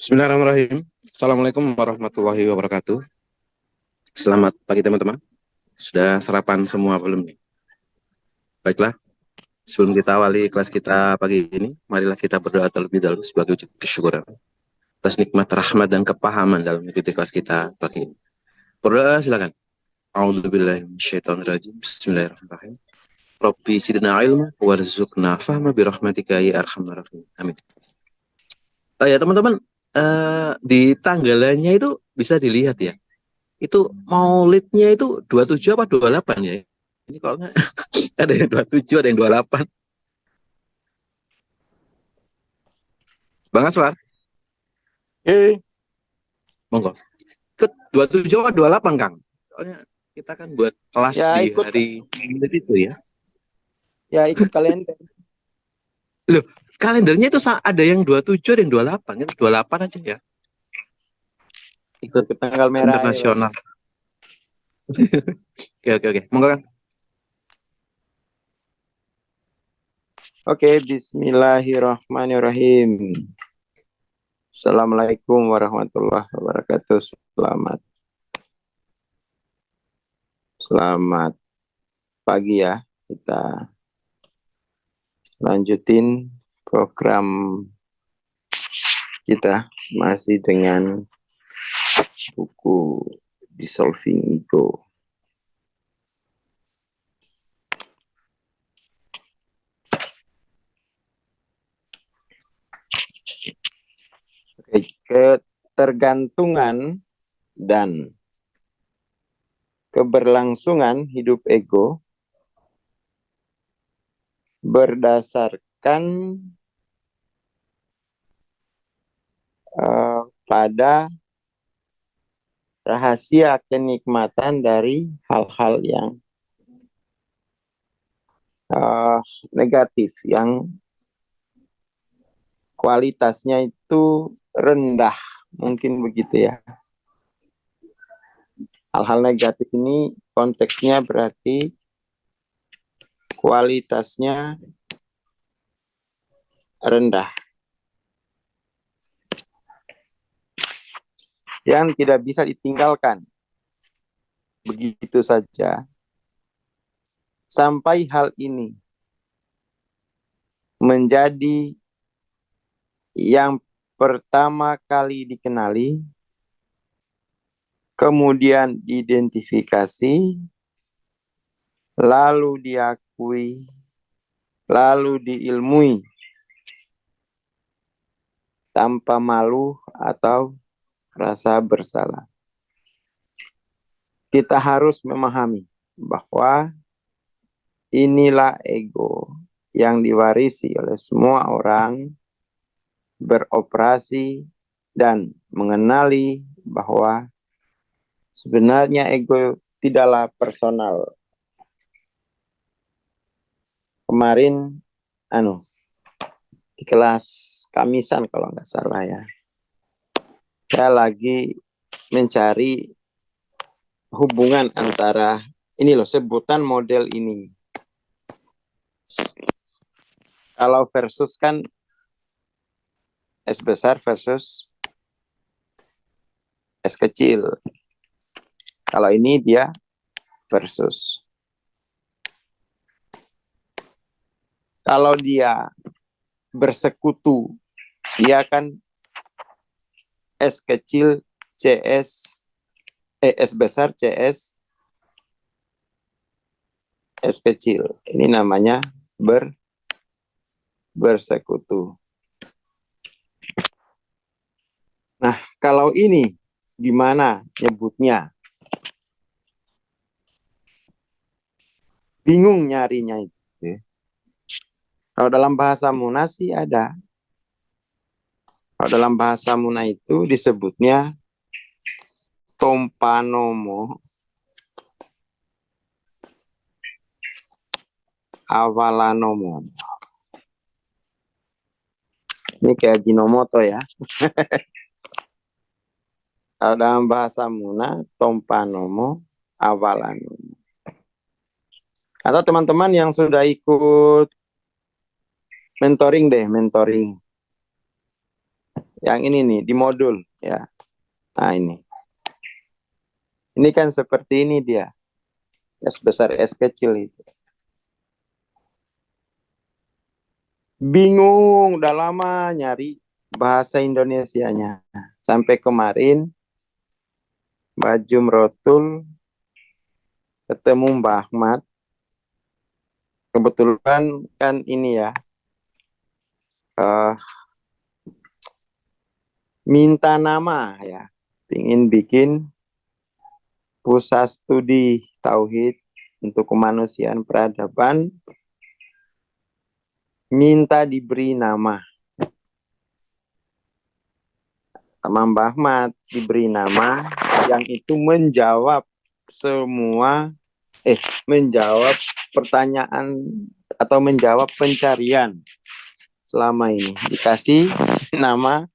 Bismillahirrahmanirrahim. Assalamualaikum warahmatullahi wabarakatuh. Selamat pagi teman-teman. Sudah sarapan semua belum nih? Baiklah, sebelum kita awali kelas kita pagi ini, marilah kita berdoa terlebih dahulu sebagai wujud kesyukuran atas nikmat rahmat dan kepahaman dalam mengikuti kelas kita pagi ini. Berdoa silakan. A'udzubillahi minasyaitonirrajim. Bismillahirrahmanirrahim. Rabbi zidna ilma warzuqna fahma birahmatika ya arhamar rahimin. Amin. Ya teman-teman, di tanggalannya itu bisa dilihat ya. Itu maulidnya itu 27 apa 28 ya? Ini kalau nggak ada yang 27, ada yang 28. Bang Aswar, monggo. Ikut 27 apa 28, Kang? Soalnya kita kan buat kelas Ya di ikut, hari Maulid itu ya. ya ikut kalender. Loh, kalendernya itu ada yang 27, ada yang 28. Itu 28 aja ya. Ikut Ikut tanggal merah ya, Bos. internasional. Oke, oke, oke. Monggo, Kang. Oke, bismillahirrahmanirrahim. Assalamualaikum warahmatullahi wabarakatuh. Selamat pagi ya. Kita lanjutin program kita masih dengan buku Dissolving Ego. Oke, ketergantungan dan keberlangsungan hidup ego berdasarkan pada rahasia kenikmatan dari hal-hal yang negatif, yang kualitasnya itu rendah, mungkin begitu ya. Hal-hal negatif ini konteksnya berarti kualitasnya rendah, yang tidak bisa ditinggalkan begitu saja sampai hal ini menjadi yang pertama kali dikenali, kemudian diidentifikasi, lalu diakui, lalu diilmui tanpa malu atau rasa bersalah. Kita harus memahami bahwa inilah ego yang diwarisi oleh semua orang, beroperasi dan mengenali bahwa sebenarnya ego tidaklah personal. Kemarin di kelas Kamisan kalau nggak salah ya, saya lagi mencari hubungan antara ini loh, sebutan model ini. Kalau versus kan S besar versus S kecil. Kalau ini dia versus. Kalau dia bersekutu, dia kan S kecil CS, S besar CS S kecil. Ini namanya bersekutu. Nah, kalau ini gimana nyebutnya? Bingung nyarinya itu. Kalau dalam bahasa Muna sih ada. Kalau dalam bahasa Muna itu disebutnya Tompanomo Awalanomo. Ini kayak Ginomoto ya. Kalau dalam bahasa Muna, Tompanomo Awalanomo. Atau teman-teman yang sudah ikut mentoring. Yang ini nih di modul ya. Nah ini. Ini kan seperti ini dia. S besar S kecil itu. Bingung, udah lama nyari bahasa Indonesianya. Sampai kemarin baju merotul ketemu Mbah Ahmad. Kebetulan kan ini ya, minta nama ya. Ingin bikin pusat studi tauhid untuk kemanusiaan peradaban, minta diberi nama. Sama Mbah Ahmad diberi nama yang itu menjawab semua menjawab pertanyaan atau menjawab pencarian selama ini. Dikasih nama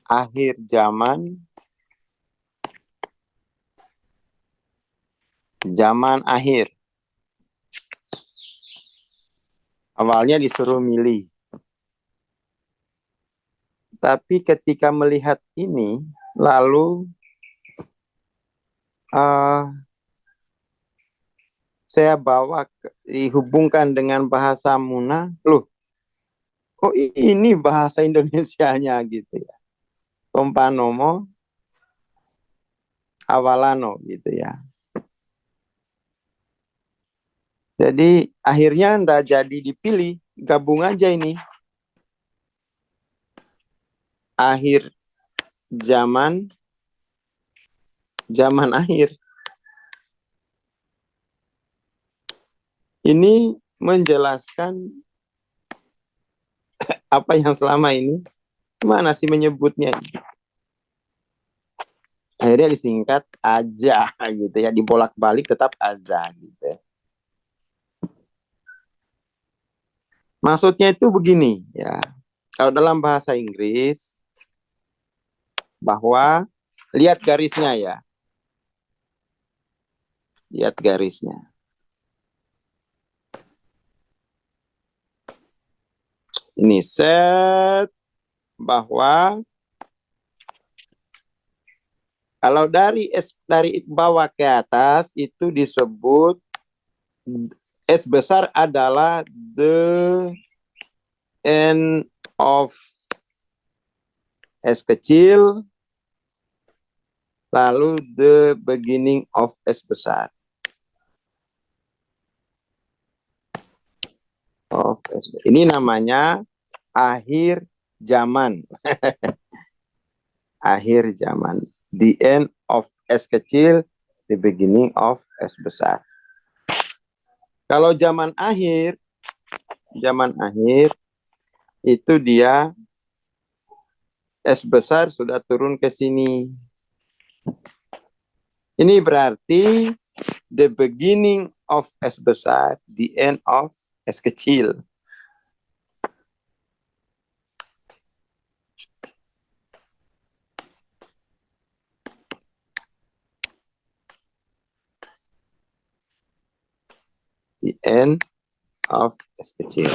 akhir zaman, zaman akhir. Awalnya disuruh milih. Tapi ketika melihat ini, lalu saya bawa dihubungkan dengan bahasa Muna. Loh, kok ini bahasa Indonesianya gitu ya. Tompanomo awalano gitu ya. Jadi akhirnya nggak jadi dipilih, gabung aja ini. Akhir zaman, zaman akhir. Ini menjelaskan apa yang selama ini, gimana sih menyebutnya? Akhirnya disingkat aja gitu ya, dibolak-balik tetap aja gitu. Maksudnya itu begini ya, kalau dalam bahasa Inggris, bahwa lihat garisnya ya, lihat garisnya. Ini set bahwa kalau dari bawah ke atas itu disebut S besar adalah the end of S kecil, lalu the beginning of S besar. Ini namanya akhir zaman. Akhir zaman. The end of S kecil, the beginning of S besar. Kalau zaman akhir itu dia S besar sudah turun ke sini. Ini berarti the beginning of S besar, the end of S kecil. The end of S kecil.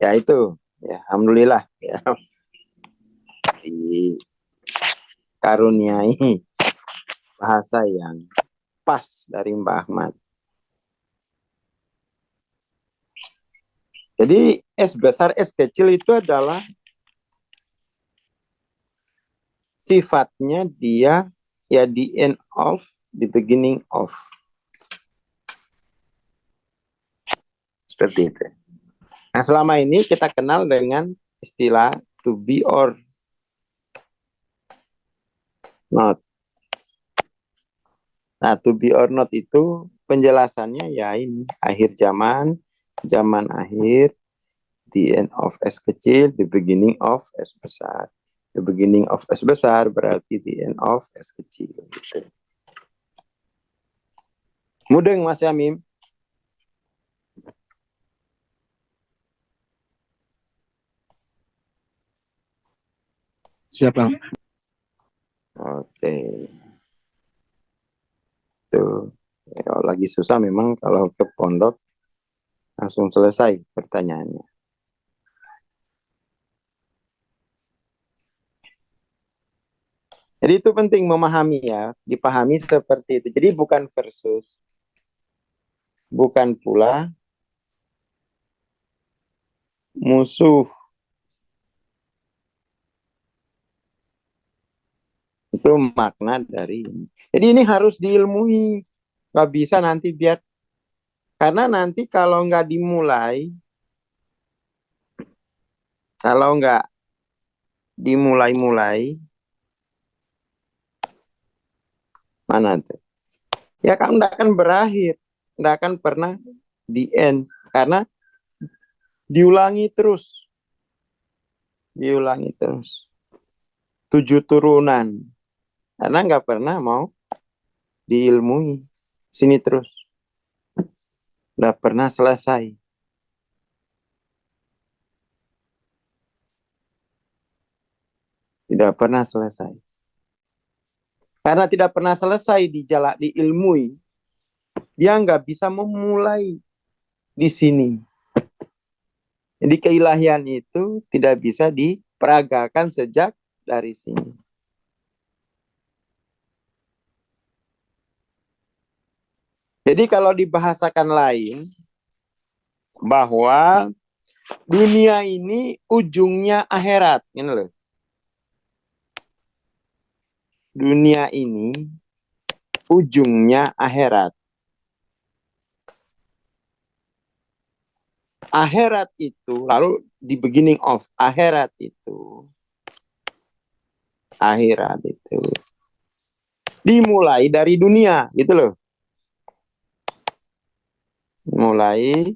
Ya itu, ya alhamdulillah ya. Dikaruniai bahasa yang pas dari Mbah Ahmad. Jadi S besar S kecil itu adalah sifatnya dia ya the end of, the beginning of. Seperti itu. Nah, selama ini kita kenal dengan istilah to be or not. Nah, to be or not itu penjelasannya ya ini, akhir zaman, zaman akhir, the end of S kecil, the beginning of S besar. The beginning of S besar berarti the end of S kecil. Gitu. Mudeng Mas Yamim. Siapa? Oke. Tuh. Kalau lagi susah memang kalau ke pondok langsung selesai pertanyaannya. Jadi itu penting memahami ya, dipahami seperti itu. Jadi bukan versus, bukan pula musuh. Itu makna dari ini. Jadi ini harus diilmui. Nggak bisa nanti biar, karena nanti kalau nggak dimulai, kalau nggak dimulai-mulai, mana tuh? Ya kan nggak akan berakhir, nggak akan pernah di end, karena diulangi terus, diulangi terus. 7 turunan, karena nggak pernah mau diilmui. Sini terus, nggak pernah selesai. Tidak pernah selesai. Karena tidak pernah selesai diilmui, dia nggak bisa memulai di sini. Jadi keilahian itu tidak bisa diperagakan sejak dari sini. Jadi kalau dibahasakan lain, bahwa dunia ini ujungnya akhirat. Ini loh. Dunia ini ujungnya akhirat. Akhirat itu, lalu di beginning of akhirat itu, akhirat itu dimulai dari dunia, gitu loh. Mulai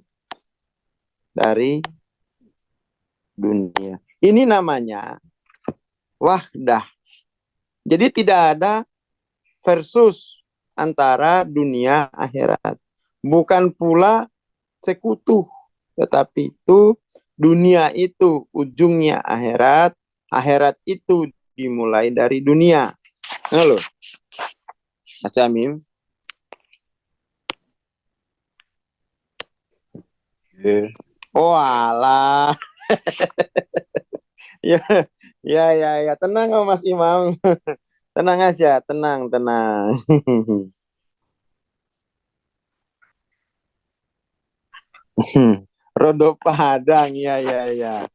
dari dunia. Ini namanya wahdah. Jadi tidak ada versus antara dunia akhirat. Bukan pula sekutu, tetapi itu dunia itu ujungnya akhirat, akhirat itu dimulai dari dunia. Halo, Mas Jamim. Oh alah. Ya, ya. Tenang oh, Mas Imam. Tenang aja, tenang. Rodo Padang, ya.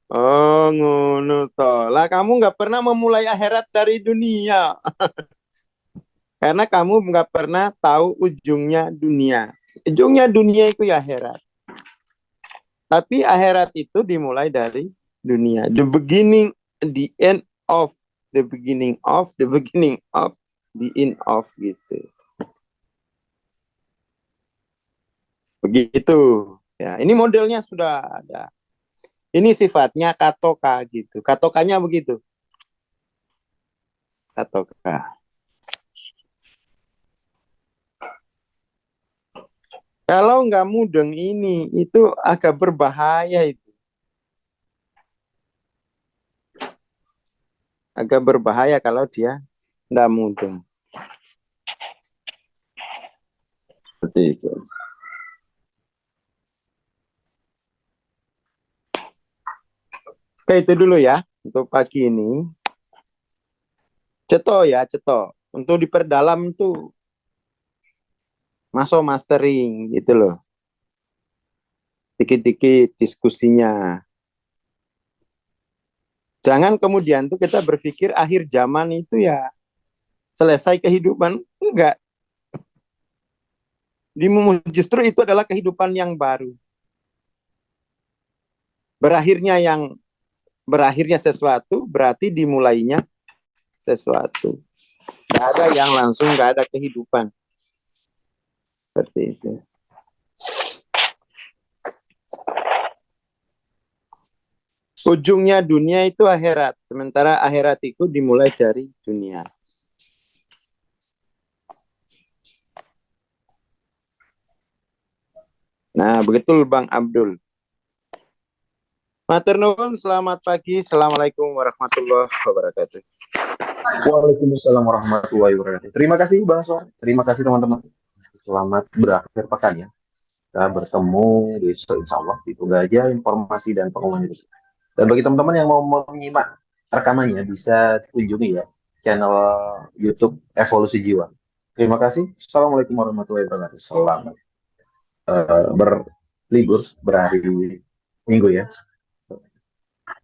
Oh, ngono toh. Lah kamu nggak pernah memulai akhirat dari dunia. Karena kamu nggak pernah tahu ujungnya dunia. Ujungnya dunia itu ya akhirat. Tapi akhirat itu dimulai dari dunia. The beginning, the end of, the beginning of, the beginning of, the end of gitu. Begitu. Ya, ini modelnya sudah ada. Ini sifatnya katoka gitu. Katokanya begitu. Katoka. Kalau nggak mudeng ini, itu agak berbahaya itu. Agak berbahaya kalau dia nggak mudeng. Seperti itu. Oke, itu dulu ya untuk pagi ini. Ceto ya, ceto. Untuk diperdalam tuh masuk mastering gitu loh. Dikit-dikit diskusinya. Jangan kemudian tuh kita berpikir akhir zaman itu ya selesai kehidupan. Enggak. Justru itu adalah kehidupan yang baru. Berakhirnya sesuatu berarti dimulainya sesuatu. Gak ada yang langsung, gak ada kehidupan. Seperti itu. Ujungnya dunia itu akhirat. Sementara akhirat itu dimulai dari dunia. Nah, betul Bang Abdul. Matur nuwun, selamat pagi. Assalamualaikum warahmatullahi wabarakatuh. Waalaikumsalam warahmatullahi wabarakatuh. Terima kasih Bang Suar. Terima kasih teman-teman. Selamat berakhir pekan ya. Kita bertemu besok insya Allah. Itu aja informasi dan pengumuman itu. Dan bagi teman-teman yang mau menyimak rekamannya bisa kunjungi ya channel YouTube Evolusi Jiwa. Terima kasih. Assalamualaikum warahmatullahi wabarakatuh. Selamat berlibur berhari Minggu ya.